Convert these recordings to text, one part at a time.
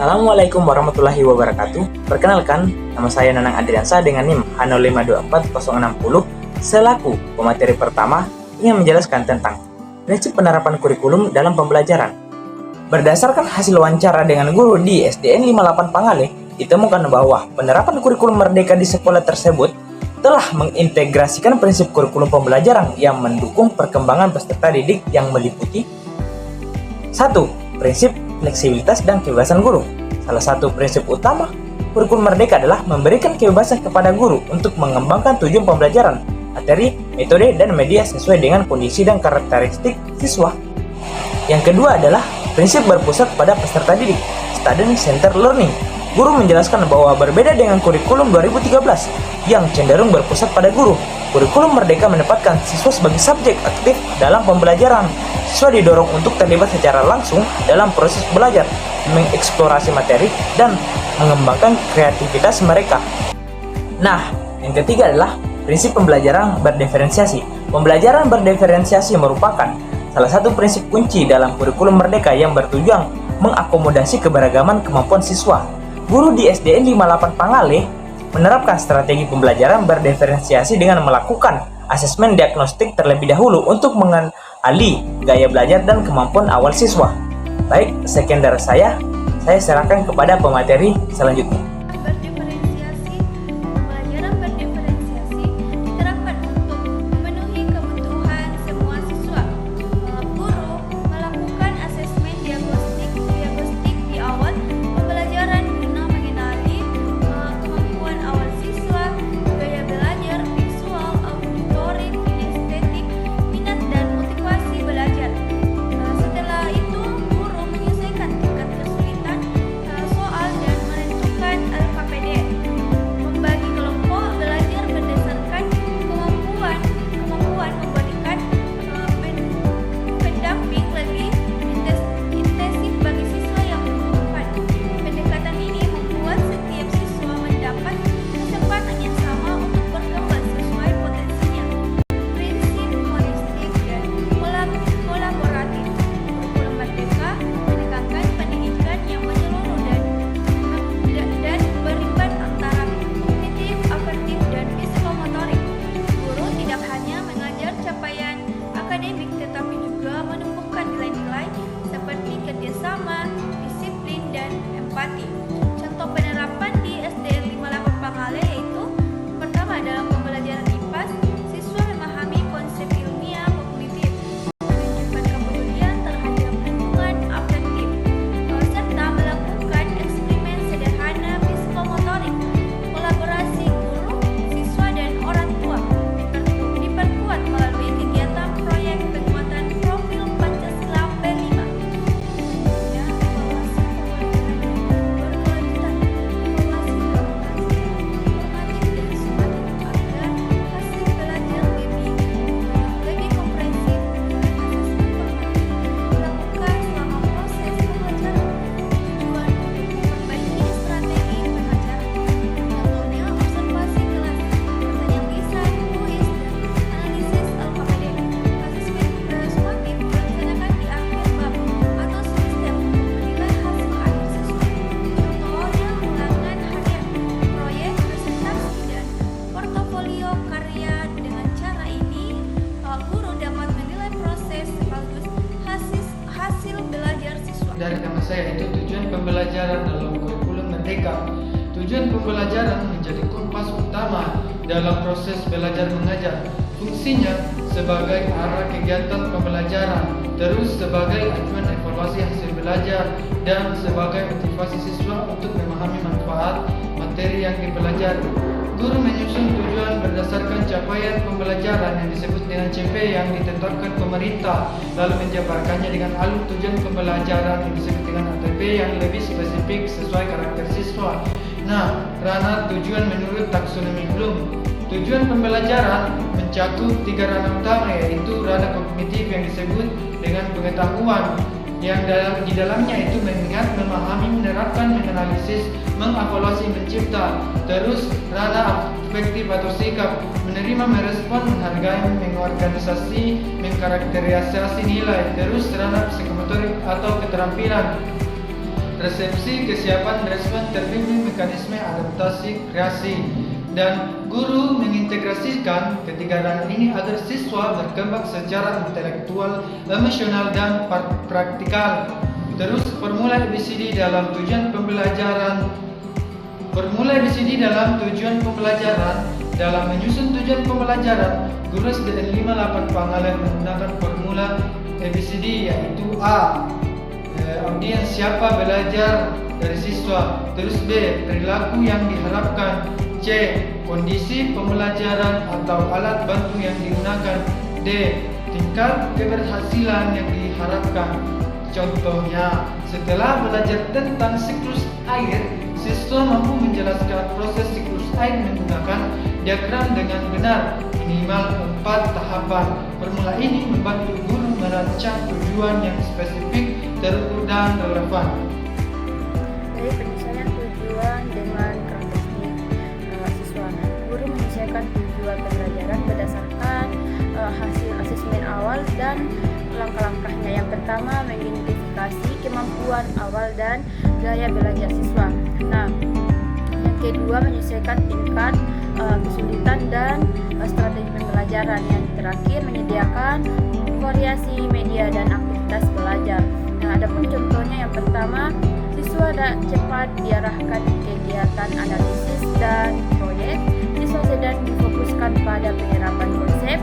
Assalamualaikum warahmatullahi wabarakatuh. Perkenalkan, nama saya Nanang Adriansa dengan NIM H05244060 selaku pemateri pertama ingin menjelaskan tentang prinsip penerapan kurikulum dalam pembelajaran. Berdasarkan hasil wawancara dengan guru di SDN 58 Pangale, ditemukan bahwa penerapan kurikulum merdeka di sekolah tersebut telah mengintegrasikan prinsip kurikulum pembelajaran yang mendukung perkembangan peserta didik yang meliputi 1. Prinsip fleksibilitas dan kebebasan guru. Salah satu prinsip utama kurikulum merdeka adalah memberikan kebebasan kepada guru untuk mengembangkan tujuan pembelajaran, materi, metode, dan media sesuai dengan kondisi dan karakteristik siswa. Yang kedua adalah prinsip berpusat pada peserta didik, student centered learning. Guru menjelaskan bahwa berbeda dengan kurikulum 2013 yang cenderung berpusat pada guru, kurikulum merdeka menempatkan siswa sebagai subjek aktif dalam pembelajaran. Siswa didorong untuk terlibat secara langsung dalam proses belajar, mengeksplorasi materi, dan mengembangkan kreativitas mereka. Nah, yang ketiga adalah prinsip pembelajaran berdiferensiasi. Pembelajaran berdiferensiasi merupakan salah satu prinsip kunci dalam kurikulum merdeka yang bertujuan mengakomodasi keberagaman kemampuan siswa. Guru di SDN 58 Pangale menerapkan strategi pembelajaran berdiferensiasi dengan melakukan asesmen diagnostik terlebih dahulu untuk mengenali gaya belajar dan kemampuan awal siswa. Baik, sekian dari saya serahkan kepada pemateri selanjutnya. Pembelajaran berdiferensiasi diterapkan untuk memenuhi kebutuhan semua siswa. Guru melakukan asesmen diagnostik di awal pembelajaran guna mengenali kemampuan awal siswa, gaya belajar, visual, auditorik, estetik, minat dan motivasi belajar. Setelah itu, guru menyesuaikan tingkat kesulitan soal dan menentukan LKPD. Membagi kelompok belajar berdasarkan kemampuan memberikan pendamping lebih intensif bagi siswa yang membutuhkan. Pendekatan ini membuat setiap siswa mendapat kesempatan yang sama untuk berkembang sesuai potensinya. Prinsip holistik dan kolaboratif. Kurikulum merdeka menekankan pendidikan yang menyeluruh dan berimbang antara kognitif, afektif, dan psikomotorik. Guru tidak hanya mengajar capaian akademik tetapi juga menumbuhkan nilai-nilai seperti kerjasama, disiplin, dan empati. Contoh penerapan di SDN 58 Pangale yaitu pertama, dalam pembelajaran IPAS, siswa memahami konsep ilmiah kognitif, menunjukkan kepedulian terhadap lingkungan afektif, serta melakukan eksperimen sederhana psikomotorik. Kolaborasi guru, siswa, dan orang tua diperkuat melalui kegiatan proyek penguatan profil Pancasila P5. Ya, evaluasi berkelanjutan, evaluasi informatif dan sumatif agar hasil belajar lebih komprehensif dan asesmen formatif dilakukan selama proses pembelajaran. Tujuan untuk memperbaiki strategi pengajaran. Contohnya observasi kelas, pertanyaan lisan, kuis, dan analisis LKPD. Asesmen sumatif dilaksanakan di akhir bab atau semester untuk menilai hasil akhir siswa. Contohnya ulangan harian, proyek, presentasi, dan portofolio karya. Dengan cara ini, guru dapat menilai proses sekaligus hasil belajar siswa. Dari nama saya itu tujuan pembelajaran dalam kurikulum merdeka. Tujuan pembelajaran menjadi kompas utama dalam proses belajar mengajar. Fungsinya sebagai arah kegiatan pembelajaran, terus sebagai acuan evaluasi hasil belajar, dan sebagai motivasi siswa untuk memahami manfaat materi yang dipelajari. Guru menyusun tujuan berdasarkan capaian pembelajaran yang disebut dengan CP yang ditetapkan pemerintah, lalu menjabarkannya dengan alur tujuan pembelajaran yang disebut dengan ATP yang lebih spesifik sesuai karakter siswa. Nah, ranah tujuan menurut taksonomi Bloom. Tujuan pembelajaran mencakup 3 ranah utama, yaitu ranah kognitif yang disebut dengan pengetahuan, yang di dalamnya itu mengingat, memahami, menerapkan, menganalisis, mengevaluasi, mencipta. Terus ranah afektif atau sikap, menerima, merespon, menghargai, mengorganisasi, mengkarakterisasi nilai. Terus ranah psikomotorik atau keterampilan, resepsi, kesiapan respon terbimbing, mekanisme adaptasi, kreasi. Dan guru mengintegrasikan ketiga hal ini agar siswa berkembang secara intelektual, emosional, dan praktikal. Terus formula ABCD dalam tujuan pembelajaran. Formula ABCD dalam tujuan pembelajaran. Dalam menyusun tujuan pembelajaran, guru SDN 58 Pangalengan menggunakan formula ABCD, yaitu A. Audiens siapa belajar dari siswa. Terus B. Perilaku yang diharapkan. C. Kondisi pembelajaran atau alat bantu yang digunakan. D. Tingkat keberhasilan yang diharapkan. Contohnya, setelah belajar tentang siklus air, siswa mampu menjelaskan proses siklus air menggunakan diagram dengan benar, minimal 4 tahapan. Formula ini membantu guru merancang tujuan yang spesifik, terukur, dan relevan. Dari penyesuaian tujuan dengan karakteristik siswa, guru menyesuaikan tujuan pembelajaran berdasarkan hasil asesmen awal dan langkah-langkahnya. Yang pertama, mengidentifikasi kemampuan awal dan gaya belajar siswa. Nah, yang kedua, menyesuaikan tingkat kesulitan dan strategi pembelajaran. Yang terakhir, menyediakan variasi media dan aktivitas belajar. Nah, adapun contohnya, yang pertama, siswa cepat diarahkan kegiatan analisis dan proyek. Siswa sedang difokuskan pada penyerapan konsep.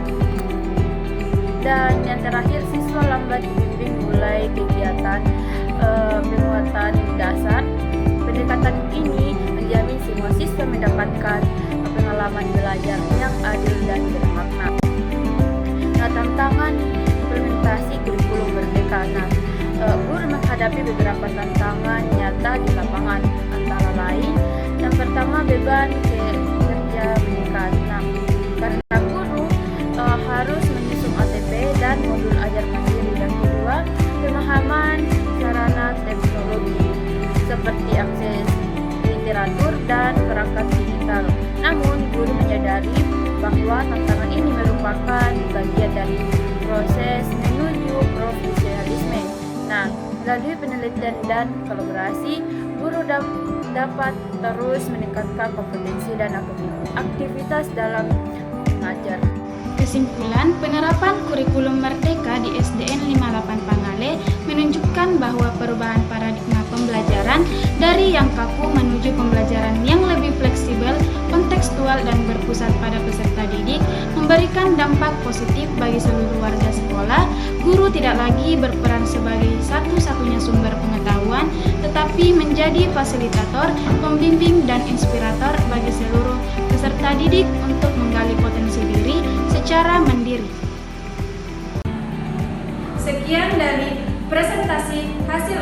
Dan yang terakhir, siswa lambat dibimbing mulai kegiatan penguatan dasar. Pendekatan ini menjamin semua siswa mendapatkan pengalaman belajar yang adil dan bermakna. Nah, tantangan implementasi kurikulum merdeka. Nah, guru menghadapi beberapa tantangan nyata di lapangan, antara lain yang pertama, beban kerja meningkat. Nah, karena guru harus menyusun ATP dan modul ajar mandiri. Yang kedua, pemahaman sarana teknologi seperti akses literatur dan perangkat digital. Namun, guru menyadari bahwa tantangan ini merupakan bagian dari proses menuju profesionalisme. Nah, melalui penelitian dan kolaborasi, guru dapat terus meningkatkan kompetensi dan aktivitas dalam mengajar. Kesimpulan, penerapan kurikulum merdeka di SDN 58 Pangale menunjukkan bahwa perubahan paradigma pembelajaran dari yang kaku menuju pembelajaran yang lebih fleksibel, kontekstual, dan berpusat pada peserta didik memberikan dampak positif bagi seluruh warga sekolah. Guru tidak lagi berperan sebagai satu-satunya sumber pengetahuan, tetapi menjadi fasilitator, pembimbing, dan inspirator bagi seluruh peserta didik untuk menggali potensi diri secara mandiri. Sekian dari presentasi hasil